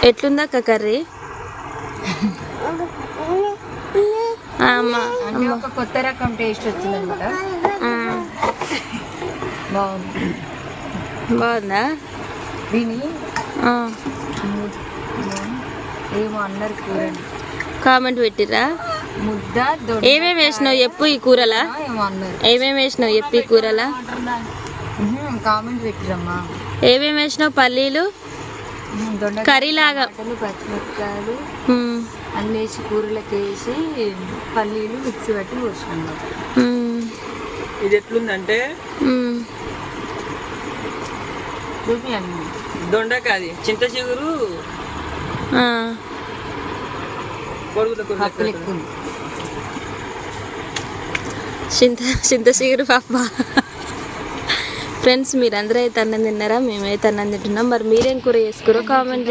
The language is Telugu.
ఎట్లుందా అక్క కర్రీ? అంటే ఒక కొత్త రకం టేస్ట్ వచ్చిందనమాట. బాగుందా? దీని ఏమో అన్నారు కూరని కామెంట్ పెట్టిరా? ముద్ద ఏమేమి వేసినావు చెప్పు ఈ కూరలా? ఏమో అన్నారు. ఏమేమి వేసినావు చెప్పు ఈ కూరలా? కామెంట్ పెట్టిరమ్మా. ఏమేమి వేసినావు? పల్లీలు, కర్రీ లాగా పచ్చిమిరపకాయలు అన్నీ వేసి కూరలకు వేసి పల్లీలు మిక్సీ పట్టి పోసినాం. ఇది ఎట్లుందంటే దొండకాయ, చింత చిగురు, చింత చిగురు పప్ప. ఫ్రెండ్స్, మీరందరూ అయితే అన్నం తిన్నారా? మేమైతే అన్నం తింటున్నాం. మరి మీరేం కూర చేసుకురో కామెంట్